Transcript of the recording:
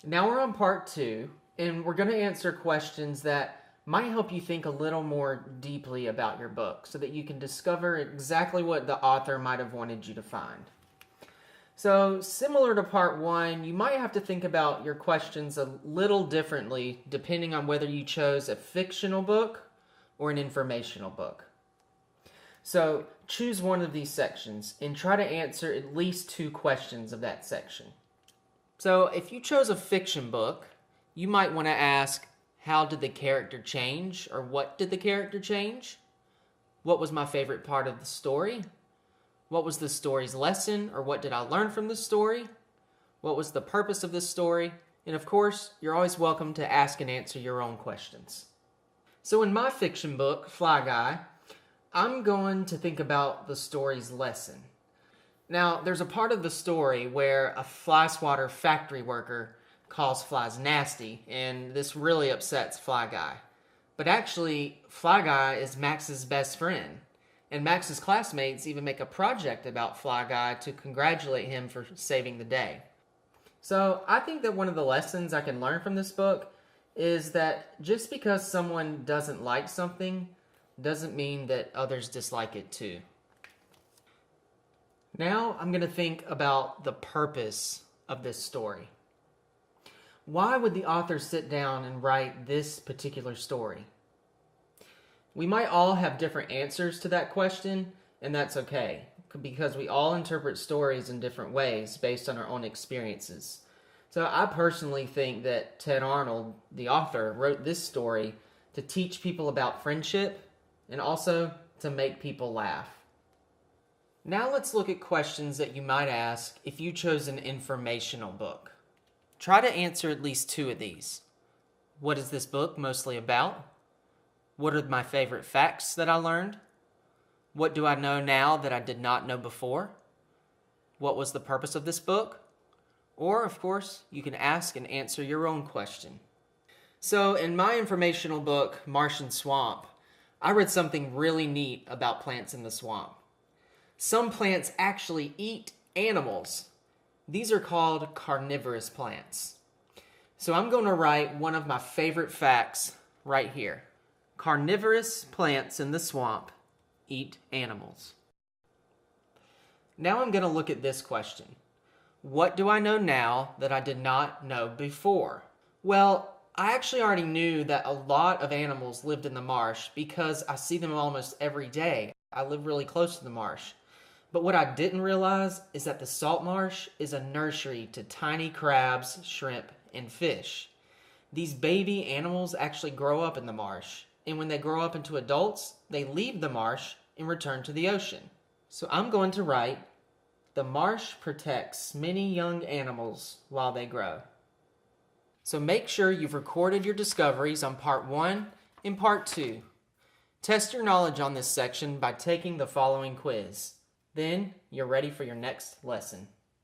Now we're on part 2, and we're going to answer questions that might help you think a little more deeply about your book so that you can discover exactly what the author might have wanted you to find. So, similar to part 1, you might have to think about your questions a little differently depending on whether you chose a fictional book or an informational book. So, choose one of these sections and try to answer at least 2 questions of that section. So, if you chose a fiction book, you might want to ask, how did the character change, or what did the character change? What was my favorite part of the story? What was the story's lesson, or what did I learn from the story? What was the purpose of this story? And of course, you're always welcome to ask and answer your own questions. So in my fiction book, Fly Guy, I'm going to think about the story's lesson. Now, there's a part of the story where a fly swatter factory worker calls flies nasty, and this really upsets Fly Guy. But actually, Fly Guy is Max's best friend. And Max's classmates even make a project about Fly Guy to congratulate him for saving the day. So I think that one of the lessons I can learn from this book is that just because someone doesn't like something doesn't mean that others dislike it too. Now I'm going to think about the purpose of this story. Why would the author sit down and write this particular story? We might all have different answers to that question, and that's okay, because we all interpret stories in different ways based on our own experiences. So I personally think that Ted Arnold, the author, wrote this story to teach people about friendship and also to make people laugh. Now let's look at questions that you might ask if you chose an informational book. Try to answer at least 2 of these. What is this book mostly about? What are my favorite facts that I learned? What do I know now that I did not know before? What was the purpose of this book? Or, of course, you can ask and answer your own question. So, in my informational book, Martian Swamp, I read something really neat about plants in the swamp. Some plants actually eat animals. These are called carnivorous plants. So I'm going to write one of my favorite facts right here. Carnivorous plants in the swamp eat animals. Now I'm going to look at this question. What do I know now that I did not know before? Well, I actually already knew that a lot of animals lived in the marsh because I see them almost every day. I live really close to the marsh. But what I didn't realize is that the salt marsh is a nursery to tiny crabs, shrimp, and fish. These baby animals actually grow up in the marsh. And when they grow up into adults, they leave the marsh and return to the ocean. So I'm going to write, the marsh protects many young animals while they grow. So make sure you've recorded your discoveries on part 1 and part 2. Test your knowledge on this section by taking the following quiz. Then you're ready for your next lesson.